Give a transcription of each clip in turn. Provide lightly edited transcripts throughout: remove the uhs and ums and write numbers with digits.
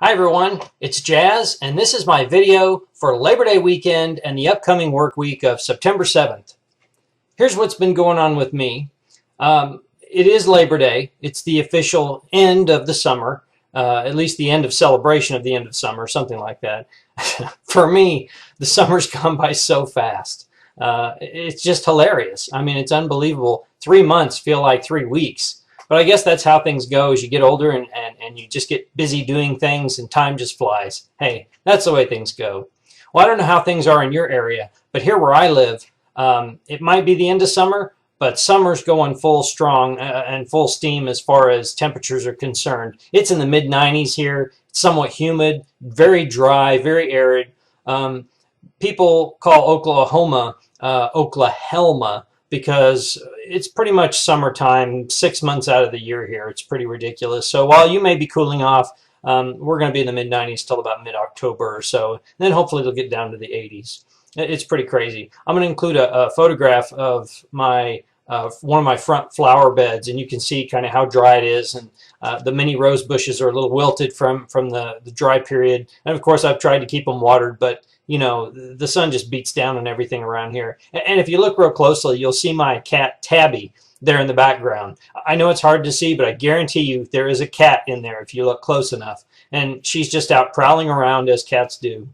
Hi everyone, it's Jazz, and this is my video for Labor Day weekend and the upcoming work week of September 7th. Here's what's been going on with me. It is Labor Day. It's the official end of the summer, at least the end of celebration of the end of summer, something like that. For me, the summer's gone by so fast. It's just hilarious. I mean, it's unbelievable. 3 months feel like 3 weeks. But I guess that's how things go as you get older and you just get busy doing things and time just flies. Hey, that's the way things go. Well, I don't know how things are in your area, but here where I live, it might be the end of summer, but summer's going full strong and full steam as far as temperatures are concerned. It's in the mid-90s here. It's somewhat humid, very dry, very arid. People call Oklahoma Oklahoma because it's pretty much summertime 6 months out of the year here. It's pretty ridiculous. So while you may be cooling off, we're going to be in the mid-90s till about mid-October or so. And then hopefully it'll get down to the 80s. It's pretty crazy. I'm going to include a photograph of my one of my front flower beds, and you can see kind of how dry it is. And the mini rose bushes are a little wilted from the dry period. And of course, I've tried to keep them watered, but you know, the sun just beats down on everything around here. And if you look real closely, you'll see my cat Tabby there in the background. I know it's hard to see, but I guarantee you there is a cat in there if you look close enough. And she's just out prowling around as cats do.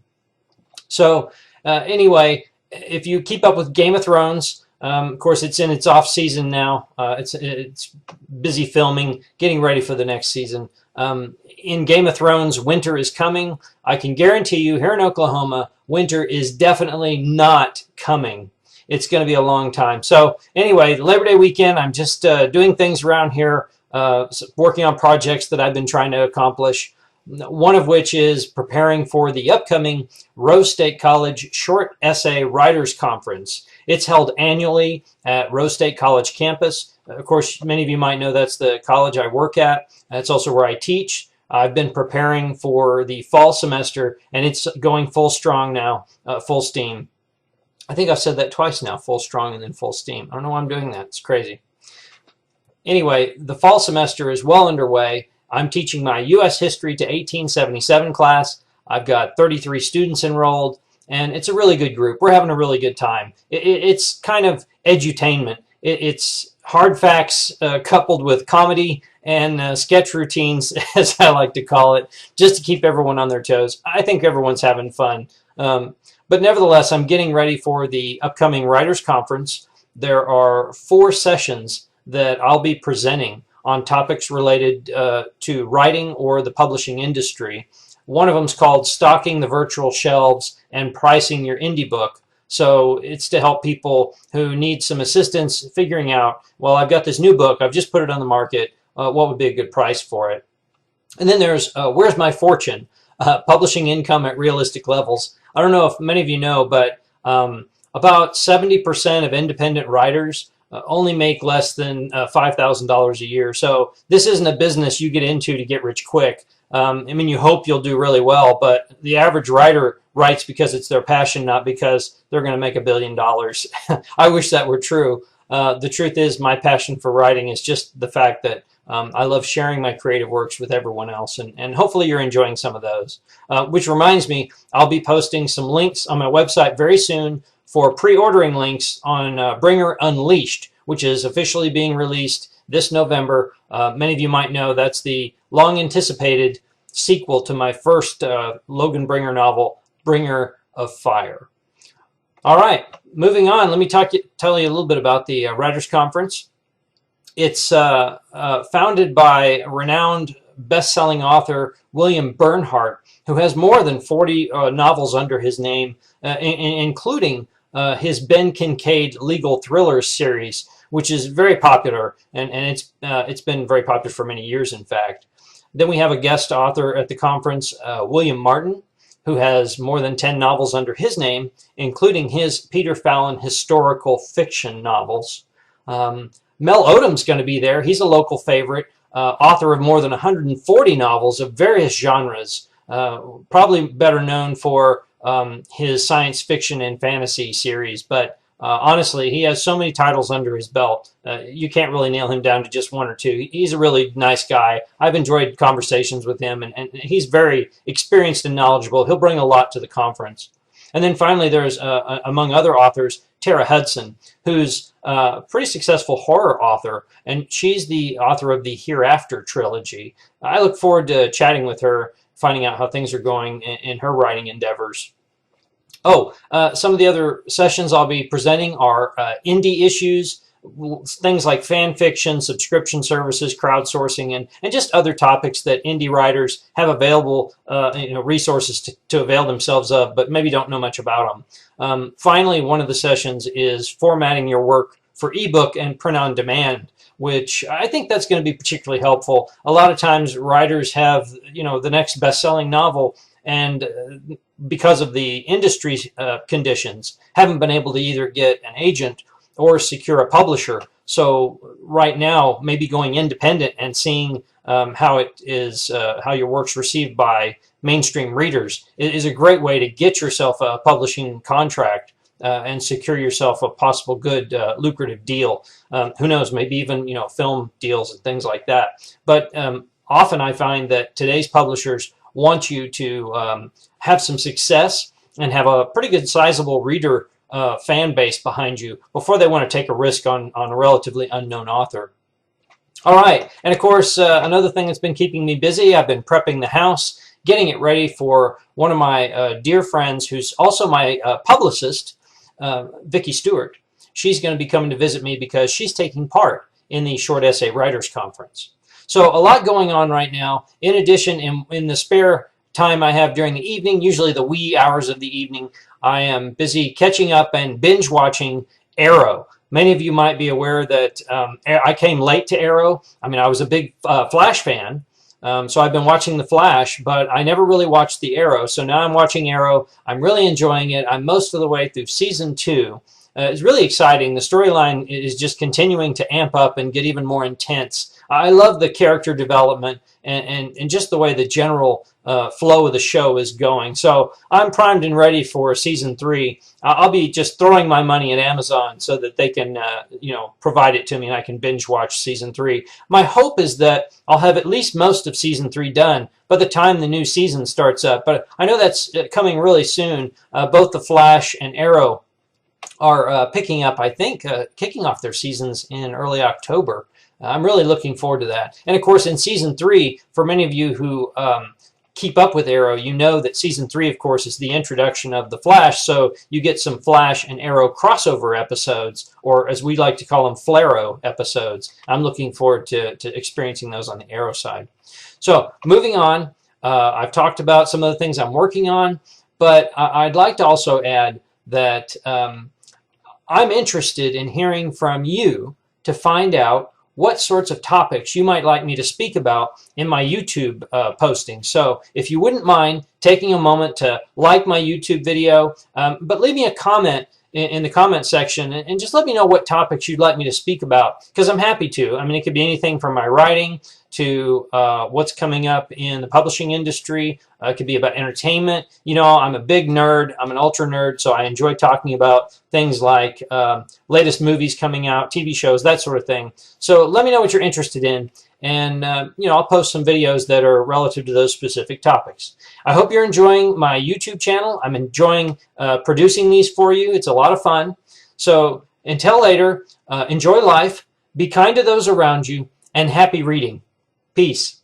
So anyway, if you keep up with Game of Thrones, of course, it's in its off season now. It's busy filming, getting ready for the next season. In Game of Thrones, winter is coming. I can guarantee you here in Oklahoma, winter is definitely not coming. It's going to be a long time. So anyway, Labor Day weekend, I'm just doing things around here, working on projects that I've been trying to accomplish. One of which is preparing for the upcoming Rose State College Short Essay Writers Conference. It's held annually at Rose State College campus. Of course, many of you might know that's the college I work at. That's also where I teach. I've been preparing for the fall semester, and it's going full strong now, full steam. I think I've said that twice now, full strong and then full steam. I don't know why I'm doing that. It's crazy. Anyway, the fall semester is well underway. I'm teaching my U.S. History to 1877 class. I've got 33 students enrolled, and it's a really good group. We're having a really good time. It's kind of edutainment. It's hard facts coupled with comedy and sketch routines, as I like to call it, just to keep everyone on their toes. I think everyone's having fun. But nevertheless, I'm getting ready for the upcoming Writers Conference. There are 4 sessions that I'll be presenting on topics related to writing or the publishing industry. One of them is called Stocking the Virtual Shelves and Pricing Your Indie Book. So it's to help people who need some assistance figuring out, well, I've got this new book, I've just put it on the market, what would be a good price for it? And then there's Where's My Fortune? Publishing income at realistic levels. I don't know if many of you know, but about 70% of independent writers only make less than $5,000 a year. So this isn't a business you get into to get rich quick. I mean, you hope you'll do really well, but the average writer writes because it's their passion, not because they're going to make $1 billion. I wish that were true. The truth is my passion for writing is just the fact that I love sharing my creative works with everyone else, and hopefully you're enjoying some of those. Which reminds me, I'll be posting some links on my website very soon for pre-ordering links on Bringer Unleashed, which is officially being released this November. Many of you might know that's the long-anticipated sequel to my first Logan Bringer novel, Bringer of Fire. All right, moving on, let me tell you a little bit about the Writers Conference. It's founded by renowned best-selling author William Bernhardt, who has more than 40 novels under his name, including his Ben Kincaid legal thrillers series, which is very popular, and it's been very popular for many years, in fact. Then we have a guest author at the conference, William Martin, who has more than 10 novels under his name, including his Peter Fallon historical fiction novels. Mel Odom's going to be there. He's a local favorite, author of more than 140 novels of various genres, probably better known for his science fiction and fantasy series, but Honestly, he has so many titles under his belt. You can't really nail him down to just one or two. He's a really nice guy. I've enjoyed conversations with him, and he's very experienced and knowledgeable. He'll bring a lot to the conference. And then finally, there's, among other authors, Tara Hudson, who's a pretty successful horror author, and she's the author of the Hereafter trilogy. I look forward to chatting with her, finding out how things are going in her writing endeavors. Oh, some of the other sessions I'll be presenting are indie issues, things like fan fiction, subscription services, crowdsourcing, and just other topics that indie writers have available, resources to avail themselves of, but maybe don't know much about them. Finally, one of the sessions is formatting your work for ebook and print on demand, which I think that's going to be particularly helpful. A lot of times writers have, the next best-selling novel, and because of the industry conditions, haven't been able to either get an agent or secure a publisher. So right now, maybe going independent and seeing how your work's received by mainstream readers is a great way to get yourself a publishing contract and secure yourself a possible good lucrative deal. Who knows, maybe even film deals and things like that. But often I find that today's publishers want you to have some success and have a pretty good sizable reader fan base behind you before they want to take a risk on a relatively unknown author. All right, and of course, another thing that's been keeping me busy, I've been prepping the house, getting it ready for one of my dear friends who's also my publicist, Vicki Stewart. She's going to be coming to visit me because she's taking part in the Short Essay Writers Conference. So a lot going on right now. In addition, in the spare time I have during the evening, usually the wee hours of the evening, I am busy catching up and binge watching Arrow. Many of you might be aware that I came late to Arrow. I mean, I was a big Flash fan, so I've been watching The Flash, but I never really watched the Arrow. So now I'm watching Arrow. I'm really enjoying it. I'm most of the way through season 2. It's really exciting. The storyline is just continuing to amp up and get even more intense. I love the character development and just the way the general flow of the show is going. So I'm primed and ready for season 3. I'll be just throwing my money at Amazon so that they can, provide it to me and I can binge watch season 3. My hope is that I'll have at least most of season 3 done by the time the new season starts up. But I know that's coming really soon. Both The Flash and Arrow are picking up, I think, kicking off their seasons in early October. I'm really looking forward to that. And of course, in season 3, for many of you who keep up with Arrow, you know that season 3, of course, is the introduction of The Flash, so you get some Flash and Arrow crossover episodes, or as we like to call them, Flaro episodes. I'm looking forward to experiencing those on the Arrow side. So, moving on, I've talked about some of the things I'm working on, but I'd like to also add that I'm interested in hearing from you to find out what sorts of topics you might like me to speak about in my YouTube posting. So if you wouldn't mind taking a moment to like my YouTube video, but leave me a comment in the comment section and just let me know what topics you'd like me to speak about, because I'm happy to. I mean, it could be anything from my writing to what's coming up in the publishing industry. It could be about entertainment. I'm a big nerd. I'm an ultra nerd, so I enjoy talking about things like latest movies coming out, TV shows, that sort of thing. So let me know what you're interested in, and I'll post some videos that are relative to those specific topics. I hope you're enjoying my YouTube channel. I'm enjoying producing these for you. It's a lot of fun. So until later, enjoy life, be kind to those around you, and happy reading. Peace.